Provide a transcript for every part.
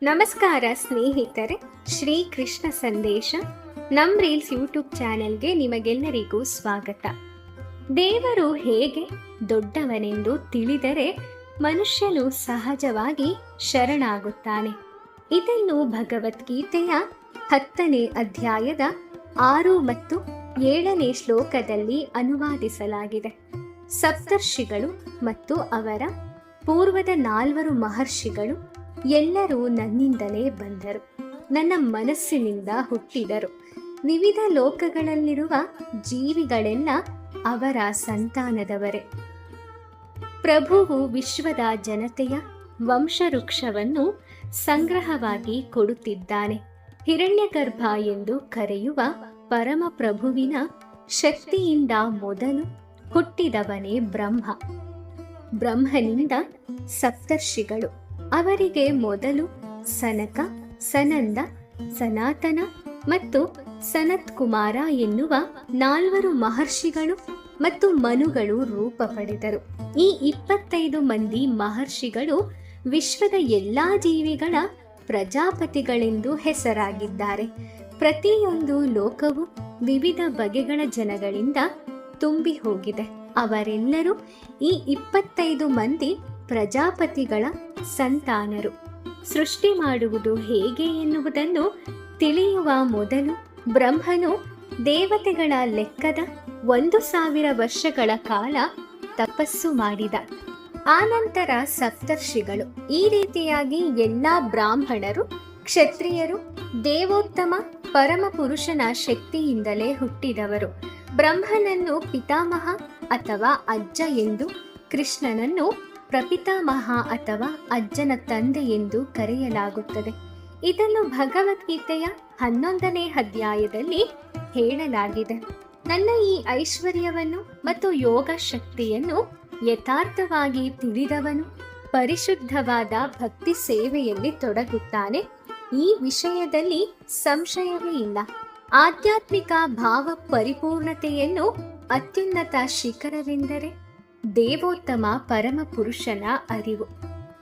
ನಮಸ್ಕಾರ ಸ್ನೇಹಿತರೆ, ಶ್ರೀ ಕೃಷ್ಣ ಸಂದೇಶ ನಮ್ ರೀಲ್ಸ್ ಯೂಟ್ಯೂಬ್ ಚಾನೆಲ್ಗೆ ನಿಮಗೆಲ್ಲರಿಗೂ ಸ್ವಾಗತ. ದೇವರು ಹೇಗೆ ದೊಡ್ಡವನೆಂದು ತಿಳಿದರೆ ಮನುಷ್ಯನು ಸಹಜವಾಗಿ ಶರಣಾಗುತ್ತಾನೆ. ಇದನ್ನು ಭಗವದ್ಗೀತೆಯ 10ನೇ ಅಧ್ಯಾಯದ 6 ಮತ್ತು 7ನೇ ಶ್ಲೋಕದಲ್ಲಿ ಅನುವಾದಿಸಲಾಗಿದೆ. ಸಪ್ತರ್ಷಿಗಳು ಮತ್ತು ಅವರ ಪೂರ್ವದ 4 ಮಹರ್ಷಿಗಳು ಎಲ್ಲರೂ ನನ್ನಿಂದಲೇ ಬಂದರು, ನನ್ನ ಮನಸ್ಸಿನಿಂದ ಹುಟ್ಟಿದರು. ವಿವಿಧ ಲೋಕಗಳಲ್ಲಿರುವ ಜೀವಿಗಳೆಲ್ಲ ಅವರ ಸಂತಾನದವರೇ. ಪ್ರಭುವು ವಿಶ್ವದ ಜನತೆಯ ವಂಶವೃಕ್ಷವನ್ನು ಸಂಗ್ರಹವಾಗಿ ಕೊಡುತ್ತಿದ್ದಾನೆ. ಹಿರಣ್ಯಗರ್ಭ ಎಂದು ಕರೆಯುವ ಪರಮಪ್ರಭುವಿನ ಶಕ್ತಿಯಿಂದ ಮೊದಲು ಹುಟ್ಟಿದವನೇ ಬ್ರಹ್ಮ. ಬ್ರಹ್ಮನಿಂದ ಸಪ್ತರ್ಷಿಗಳು, ಅವರಿಗೆ ಮೊದಲು ಸನಕ, ಸನಂದ, ಸನಾತನ ಮತ್ತು ಸನತ್ ಕುಮಾರ ಎನ್ನುವ 4 ಮಹರ್ಷಿಗಳು ಮತ್ತು ಮನುಗಳು ರೂಪ ಪಡೆದರು. ಈ 25 ಮಂದಿ ಮಹರ್ಷಿಗಳು ವಿಶ್ವದ ಎಲ್ಲಾ ಜೀವಿಗಳ ಪ್ರಜಾಪತಿಗಳೆಂದು ಹೆಸರಾಗಿದ್ದಾರೆ. ಪ್ರತಿಯೊಂದು ಲೋಕವು ವಿವಿಧ ಬಗೆಗಳ ಜನಗಳಿಂದ ತುಂಬಿ ಹೋಗಿದೆ. ಅವರೆಲ್ಲರೂ ಈ 25 ಮಂದಿ ಪ್ರಜಾಪತಿಗಳ ಸಂತಾನರು. ಸೃಷ್ಟಿ ಮಾಡುವುದು ಹೇಗೆ ಎನ್ನುವುದನ್ನು ತಿಳಿಯುವ ಮೊದಲು ಬ್ರಹ್ಮನು ದೇವತೆಗಳ ಲೆಕ್ಕದ 1,000 ವರ್ಷಗಳ ಕಾಲ ತಪಸ್ಸು ಮಾಡಿದ. ಆನಂತರ ಸಪ್ತರ್ಷಿಗಳು. ಈ ರೀತಿಯಾಗಿ ಎಲ್ಲಾ ಬ್ರಾಹ್ಮಣರು, ಕ್ಷತ್ರಿಯರು ದೇವೋತ್ತಮ ಪರಮಪುರುಷನ ಶಕ್ತಿಯಿಂದಲೇ ಹುಟ್ಟಿದವರು. ಬ್ರಹ್ಮನನ್ನು ಪಿತಾಮಹ ಅಥವಾ ಅಜ್ಜ ಎಂದು, ಕೃಷ್ಣನನ್ನು ಪ್ರಪಿತಾಮಹ ಅಥವಾ ಅಜ್ಜನ ತಂದೆ ಎಂದು ಕರೆಯಲಾಗುತ್ತದೆ. ಇದನ್ನು ಭಗವದ್ಗೀತೆಯ 11ನೇ ಅಧ್ಯಾಯದಲ್ಲಿ ಹೇಳಲಾಗಿದೆ. ನನ್ನ ಈ ಐಶ್ವರ್ಯವನ್ನು ಮತ್ತು ಯೋಗ ಶಕ್ತಿಯನ್ನು ಯಥಾರ್ಥವಾಗಿ ತಿಳಿದವನು ಪರಿಶುದ್ಧವಾದ ಭಕ್ತಿ ಸೇವೆಯಲ್ಲಿ ತೊಡಗುತ್ತಾನೆ. ಈ ವಿಷಯದಲ್ಲಿ ಸಂಶಯವೇ ಇಲ್ಲ. ಆಧ್ಯಾತ್ಮಿಕ ಭಾವ ಪರಿಪೂರ್ಣತೆಯನ್ನು ಅತ್ಯುನ್ನತ ಶಿಖರವೆಂದರೆ ದೇವೋತ್ತಮ ಪರಮಪುರುಷನ ಅರಿವು.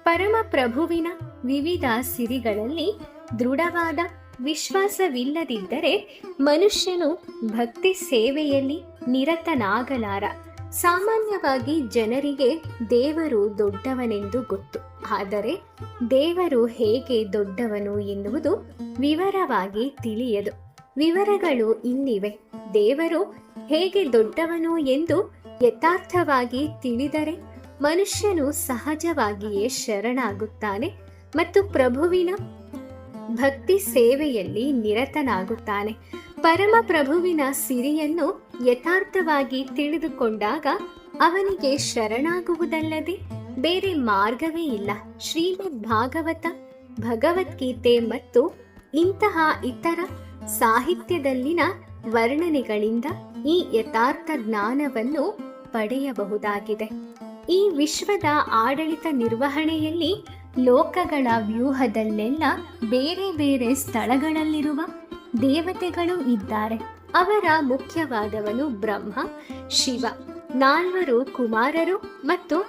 ಪರಮಪ್ರಭುವಿನ ವಿವಿಧ ಸಿರಿಗಳಲ್ಲಿ ದೃಢವಾದ ವಿಶ್ವಾಸವಿಲ್ಲದಿದ್ದರೆ ಮನುಷ್ಯನು ಭಕ್ತಿ ಸೇವೆಯಲ್ಲಿ ನಿರತನಾಗಲಾರ. ಸಾಮಾನ್ಯವಾಗಿ ಜನರಿಗೆ ದೇವರು ದೊಡ್ಡವನೆಂದು ಗೊತ್ತು, ಆದರೆ ದೇವರು ಹೇಗೆ ದೊಡ್ಡವನು ಎನ್ನುವುದು ವಿವರವಾಗಿ ತಿಳಿಯದು. ವಿವರಗಳು ಇಲ್ಲಿವೆ. ದೇವರು ಹೇಗೆ ದೊಡ್ಡವನು ಎಂದು ಯಥಾರ್ಥವಾಗಿ ತಿಳಿದರೆ ಮನುಷ್ಯನು ಸಹಜವಾಗಿಯೇ ಶರಣಾಗುತ್ತಾನೆ ಮತ್ತು ಪ್ರಭುವಿನ ಭಕ್ತಿ ಸೇವೆಯಲ್ಲಿ ನಿರತನಾಗುತ್ತಾನೆ. ಪರಮಪ್ರಭುವಿನ ಸಿರಿಯನ್ನು ಯಥಾರ್ಥವಾಗಿ ತಿಳಿದುಕೊಂಡಾಗ ಅವನಿಗೆ ಶರಣಾಗುವುದಲ್ಲದೆ ಬೇರೆ ಮಾರ್ಗವೇ ಇಲ್ಲ. ಶ್ರೀಮದ್ ಭಾಗವತ, ಭಗವದ್ಗೀತೆ ಮತ್ತು ಇಂತಹ ಇತರ ಸಾಹಿತ್ಯದಲ್ಲಿನ ವರ್ಣನೆಗಳಿಂದ ಈ ಯಥಾರ್ಥ ಜ್ಞಾನವನ್ನು ಪಡೆಯಬಹುದಾಗಿದೆ. ಈ ವಿಶ್ವದ ಆಡಳಿತ ನಿರ್ವಹಣೆಯಲ್ಲಿ ಲೋಕಗಳ ವ್ಯೂಹದಲ್ಲೆಲ್ಲ ಬೇರೆ ಬೇರೆ ಸ್ಥಳಗಳಲ್ಲಿರುವ ದೇವತೆಗಳು ಇದ್ದಾರೆ. ಅವರ ಮುಖ್ಯವಾದವನು ಬ್ರಹ್ಮ, ಶಿವ, 4 ಕುಮಾರರು ಮತ್ತು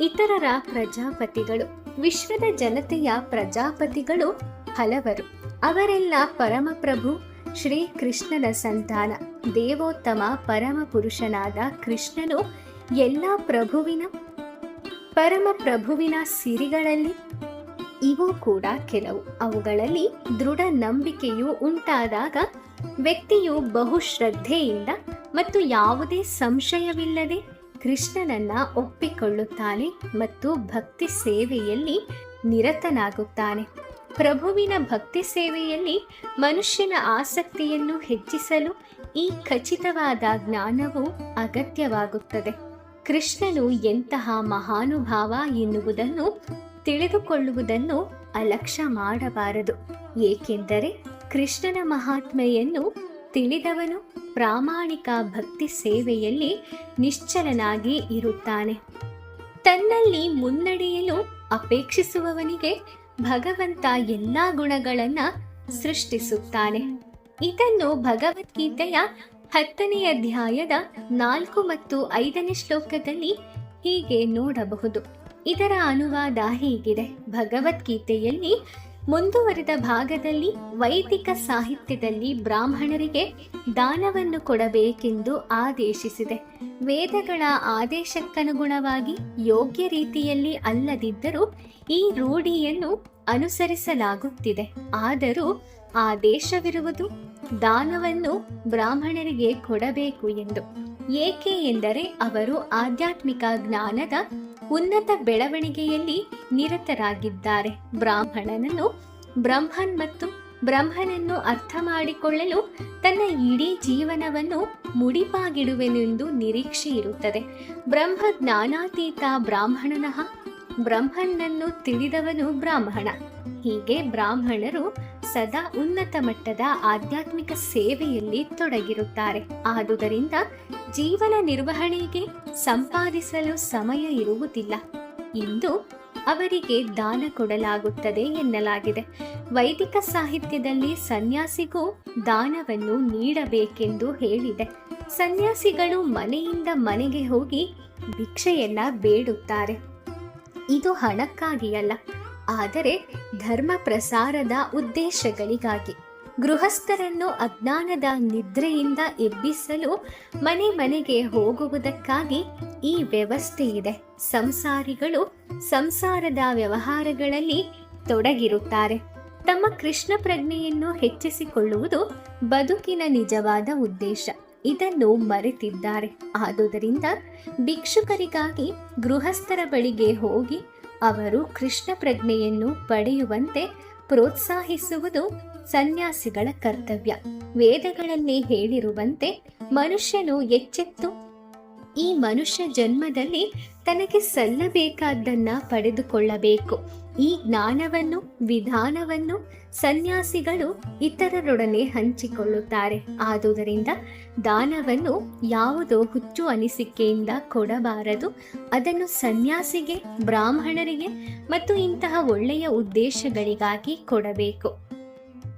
ಇತರರ ಪ್ರಜಾಪತಿಗಳು. ವಿಶ್ವದ ಜನತೆಯ ಪ್ರಜಾಪತಿಗಳು ಹಲವರು. ಅವರೆಲ್ಲ ಪರಮಪ್ರಭು ಶ್ರೀ ಕೃಷ್ಣನ ಸಂತಾನ. ದೇವೋತ್ತಮ ಪರಮಪುರುಷನಾದ ಕೃಷ್ಣನು ಎಲ್ಲ ಪರಮಪ್ರಭುವಿನ ಸಿರಿಗಳಲ್ಲಿ ಇವು ಕೂಡ ಕೆಲವು. ಅವುಗಳಲ್ಲಿ ದೃಢ ನಂಬಿಕೆಯು ಉಂಟಾದಾಗ ವ್ಯಕ್ತಿಯು ಬಹು ಶ್ರದ್ಧೆಯಿಂದ ಮತ್ತು ಯಾವುದೇ ಸಂಶಯವಿಲ್ಲದೆ ಕೃಷ್ಣನನ್ನ ಒಪ್ಪಿಕೊಳ್ಳುತ್ತಾನೆ ಮತ್ತು ಭಕ್ತಿ ಸೇವೆಯಲ್ಲಿ ನಿರತನಾಗುತ್ತಾನೆ. ಪ್ರಭುವಿನ ಭಕ್ತಿ ಸೇವೆಯಲ್ಲಿ ಮನುಷ್ಯನ ಆಸಕ್ತಿಯನ್ನು ಹೆಚ್ಚಿಸಲು ಈ ಖಚಿತವಾದ ಜ್ಞಾನವು ಅಗತ್ಯವಾಗುತ್ತದೆ. ಕೃಷ್ಣನು ಎಂತಹ ಮಹಾನುಭಾವ ಎನ್ನುವುದನ್ನು ತಿಳಿದುಕೊಳ್ಳುವುದನ್ನು ಅಲಕ್ಷ್ಯ ಮಾಡಬಾರದು. ಏಕೆಂದರೆ ಕೃಷ್ಣನ ಮಹಾತ್ಮೆಯನ್ನು ತಿಳಿದವನು ಪ್ರಾಮಾಣಿಕ ಭಕ್ತಿ ಸೇವೆಯಲ್ಲಿ ನಿಶ್ಚಲನಾಗಿ ಇರುತ್ತಾನೆ. ತನ್ನಲ್ಲಿ ಮುನ್ನಡೆಯಲು ಅಪೇಕ್ಷಿಸುವವನಿಗೆ ಭಗವಂತ ಎಲ್ಲಾ ಗುಣಗಳನ್ನು ಸೃಷ್ಟಿಸುತ್ತಾನೆ. ಇದನ್ನು ಭಗವದ್ಗೀತೆಯ 10ನೇ ಅಧ್ಯಾಯದ 4 ಮತ್ತು 5ನೇ ಶ್ಲೋಕದಲ್ಲಿ ಹೀಗೆ ನೋಡಬಹುದು. ಇದರ ಅನುವಾದ ಹೀಗಿದೆ. ಭಗವದ್ಗೀತೆಯಲ್ಲಿ ಮುಂದುವರೆದ ಭಾಗದಲ್ಲಿ ವೈದಿಕ ಸಾಹಿತ್ಯದಲ್ಲಿ ಬ್ರಾಹ್ಮಣರಿಗೆ ದಾನವನ್ನು ಕೊಡಬೇಕೆಂದು ಆದೇಶಿಸಿದೆ. ವೇದಗಳ ಆದೇಶಕ್ಕನುಗುಣವಾಗಿ ಯೋಗ್ಯ ರೀತಿಯಲ್ಲಿ ಅಲ್ಲದಿದ್ದರೂ ಈ ರೂಢಿಯನ್ನು ಅನುಸರಿಸಲಾಗುತ್ತಿದೆ. ಆದರೂ ಆದೇಶವಿರುವುದು ದಾನವನ್ನು ಬ್ರಾಹ್ಮಣರಿಗೆ ಕೊಡಬೇಕು ಎಂದು. ಏಕೆ ಎಂದರೆ ಅವರು ಆಧ್ಯಾತ್ಮಿಕ ಜ್ಞಾನದ ಉನ್ನತ ಬೆಳವಣಿಗೆಯಲ್ಲಿ ನಿರತರಾಗಿದ್ದಾರೆ. ಬ್ರಾಹ್ಮಣನನ್ನು ಬ್ರಹ್ಮನ್ ಮತ್ತು ಬ್ರಹ್ಮನನ್ನು ಅರ್ಥ ಮಾಡಿಕೊಳ್ಳಲು ತನ್ನ ಇಡೀ ಜೀವನವನ್ನು ಮುಡಿಪಾಗಿಡುವೆನೆಂದು ನಿರೀಕ್ಷೆ ಇರುತ್ತದೆ. ಬ್ರಹ್ಮ ಜ್ಞಾನಾತೀತ ಬ್ರಾಹ್ಮಣನಃ, ಬ್ರಹ್ಮನನ್ನು ತಿಳಿದವನು ಬ್ರಾಹ್ಮಣ. ಹೀಗೆ ಬ್ರಾಹ್ಮಣರು ಸದಾ ಉನ್ನತ ಮಟ್ಟದ ಆಧ್ಯಾತ್ಮಿಕ ಸೇವೆಯಲ್ಲಿ ತೊಡಗಿರುತ್ತಾರೆ. ಆದುದರಿಂದ ಜೀವನ ನಿರ್ವಹಣೆಗೆ ಸಂಪಾದಿಸಲು ಸಮಯ ಇರುವುದಿಲ್ಲ. ಇಂದು ಅವರಿಗೆ ದಾನ ಕೊಡಲಾಗುತ್ತದೆ ಎನ್ನಲಾಗಿದೆ. ವೈದಿಕ ಸಾಹಿತ್ಯದಲ್ಲಿ ಸನ್ಯಾಸಿಗೂ ದಾನವನ್ನು ನೀಡಬೇಕೆಂದು ಹೇಳಿದೆ. ಸನ್ಯಾಸಿಗಳು ಮನೆಯಿಂದ ಮನೆಗೆ ಹೋಗಿ ಭಿಕ್ಷೆಯನ್ನ ಬೇಡುತ್ತಾರೆ. ಇದು ಹಣಕ್ಕಾಗಿ ಅಲ್ಲ, ಆದರೆ ಧರ್ಮ ಪ್ರಸಾರದ ಉದ್ದೇಶಗಳಿಗಾಗಿ. ಗೃಹಸ್ಥರನ್ನು ಅಜ್ಞಾನದ ನಿದ್ರೆಯಿಂದ ಎಬ್ಬಿಸಲು ಮನೆ ಮನೆಗೆ ಹೋಗುವುದಕ್ಕಾಗಿ ಈ ವ್ಯವಸ್ಥೆ ಇದೆ. ಸಂಸಾರಿಗಳು ಸಂಸಾರದ ವ್ಯವಹಾರಗಳಲ್ಲಿ ತೊಡಗಿರುತ್ತಾರೆ. ತಮ್ಮ ಕೃಷ್ಣ ಪ್ರಜ್ಞೆಯನ್ನು ಹೆಚ್ಚಿಸಿಕೊಳ್ಳುವುದು ಬದುಕಿನ ನಿಜವಾದ ಉದ್ದೇಶ. ಇದನ್ನು ಮರೆತಿದ್ದಾರೆ. ಆದುದರಿಂದ ಭಿಕ್ಷುಕರಿಗಾಗಿ ಗೃಹಸ್ಥರ ಬಳಿಗೆ ಹೋಗಿ ಅವರು ಕೃಷ್ಣ ಪ್ರಜ್ಞೆಯನ್ನು ಪಡೆಯುವಂತೆ ಪ್ರೋತ್ಸಾಹಿಸುವುದು ಸನ್ಯಾಸಿಗಳ ಕರ್ತವ್ಯ. ವೇದಗಳಲ್ಲಿ ಹೇಳಿರುವಂತೆ ಮನುಷ್ಯನು ಎಚ್ಚೆತ್ತು ಈ ಮನುಷ್ಯ ಜನ್ಮದಲ್ಲಿ ತನಗೆ ಸಲ್ಲಬೇಕಾದ್ದನ್ನ ಪಡೆದುಕೊಳ್ಳಬೇಕು. ಈ ಜ್ಞಾನವನ್ನು, ವಿಧಾನವನ್ನು ಸನ್ಯಾಸಿಗಳು ಇತರರೊಡನೆ ಹಂಚಿಕೊಳ್ಳುತ್ತಾರೆ. ಆದುದರಿಂದ ದಾನವನ್ನು ಯಾವುದೋ ಹುಚ್ಚು ಅನಿಸಿಕೆಯಿಂದ ಕೊಡಬಾರದು. ಅದನ್ನು ಸನ್ಯಾಸಿಗೆ, ಬ್ರಾಹ್ಮಣರಿಗೆ ಮತ್ತು ಇಂತಹ ಒಳ್ಳೆಯ ಉದ್ದೇಶಗಳಿಗಾಗಿ ಕೊಡಬೇಕು.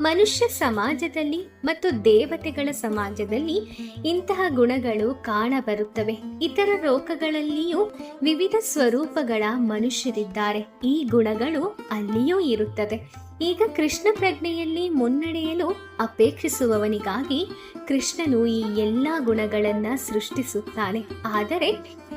ಮನುಷ್ಯ ಸಮಾಜದಲ್ಲಿ ಮತ್ತು ದೇವತೆಗಳ ಸಮಾಜದಲ್ಲಿ ಇಂತಹ ಗುಣಗಳು ಕಾಣಬರುತ್ತವೆ. ಇತರ ಲೋಕಗಳಲ್ಲಿಯೂ ವಿವಿಧ ಸ್ವರೂಪಗಳ ಮನುಷ್ಯರಿದ್ದಾರೆ. ಈ ಗುಣಗಳು ಅಲ್ಲಿಯೂ ಇರುತ್ತದೆ. ಈಗ ಕೃಷ್ಣ ಪ್ರಜ್ಞೆಯಲ್ಲಿ ಮುನ್ನಡೆಯಲು ಅಪೇಕ್ಷಿಸುವವನಿಗಾಗಿ ಕೃಷ್ಣನು ಈ ಎಲ್ಲ ಗುಣಗಳನ್ನ ಸೃಷ್ಟಿಸುತ್ತಾನೆ. ಆದರೆ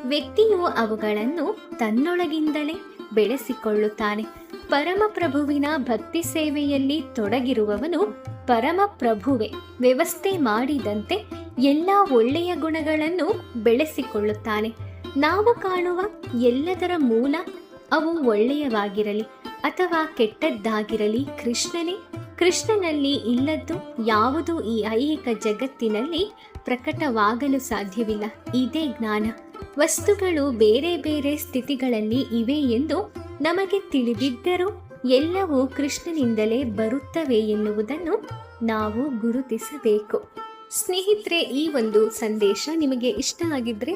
ವ್ಯಕ್ತಿಯು ಅವುಗಳನ್ನು ತನ್ನೊಳಗಿಂದಲೇ ಬೆಳೆಸಿಕೊಳ್ಳುತ್ತಾನೆ. ಪರಮಪ್ರಭುವಿನ ಭಕ್ತಿ ಸೇವೆಯಲ್ಲಿ ತೊಡಗಿರುವವನು ಪರಮಪ್ರಭುವೆ ವ್ಯವಸ್ಥೆ ಮಾಡಿದಂತೆ ಎಲ್ಲ ಒಳ್ಳೆಯ ಗುಣಗಳನ್ನು ಬೆಳೆಸಿಕೊಳ್ಳುತ್ತಾನೆ. ನಾವು ಕಾಣುವ ಎಲ್ಲದರ ಮೂಲ, ಅವು ಒಳ್ಳೆಯವಾಗಿರಲಿ ಅಥವಾ ಕೆಟ್ಟದ್ದಾಗಿರಲಿ, ಕೃಷ್ಣನೇ. ಕೃಷ್ಣನಲ್ಲಿ ಇಲ್ಲದ್ದು ಯಾವುದು ಈ ಐಹಿಕ ಜಗತ್ತಿನಲ್ಲಿ ಪ್ರಕಟವಾಗಲು ಸಾಧ್ಯವಿಲ್ಲ. ಇದೇ ಜ್ಞಾನ. ವಸ್ತುಗಳು ಬೇರೆ ಬೇರೆ ಸ್ಥಿತಿಗಳಲ್ಲಿ ಇವೆ ಎಂದು ನಮಗೆ ತಿಳಿದಿದ್ದರೂ ಎಲ್ಲವೂ ಕೃಷ್ಣನಿಂದಲೇ ಬರುತ್ತವೆ ಎನ್ನುವುದನ್ನು ನಾವು ಗುರುತಿಸಬೇಕು. ಸ್ನೇಹಿತರೆ, ಈ ಒಂದು ಸಂದೇಶ ನಿಮಗೆ ಇಷ್ಟ ಆಗಿದ್ರೆ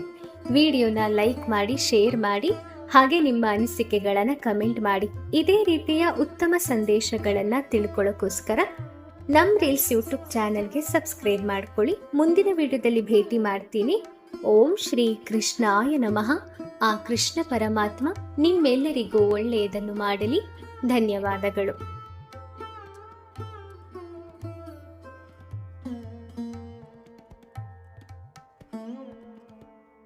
ವಿಡಿಯೋನ ಲೈಕ್ ಮಾಡಿ, ಶೇರ್ ಮಾಡಿ, ಹಾಗೆ ನಿಮ್ಮ ಅನಿಸಿಕೆಗಳನ್ನು ಕಮೆಂಟ್ ಮಾಡಿ. ಇದೇ ರೀತಿಯ ಉತ್ತಮ ಸಂದೇಶಗಳನ್ನು ತಿಳ್ಕೊಳ್ಳೋಕ್ಕೋಸ್ಕರ ನಮ್ಮ ರೀಲ್ಸ್ ಯೂಟ್ಯೂಬ್ ಚಾನೆಲ್ಗೆ ಸಬ್ಸ್ಕ್ರೈಬ್ ಮಾಡ್ಕೊಳ್ಳಿ. ಮುಂದಿನ ವಿಡಿಯೋದಲ್ಲಿ ಭೇಟಿ ಮಾಡ್ತೀನಿ. ಓಂ ಶ್ರೀ ಕೃಷ್ಣಾಯ ನಮಃ. ಆ ಕೃಷ್ಣ ಪರಮಾತ್ಮ ನಿಮ್ಮೆಲ್ಲರಿಗೂ ಒಳ್ಳೆಯದನ್ನು ಮಾಡಲಿ. ಧನ್ಯವಾದಗಳು.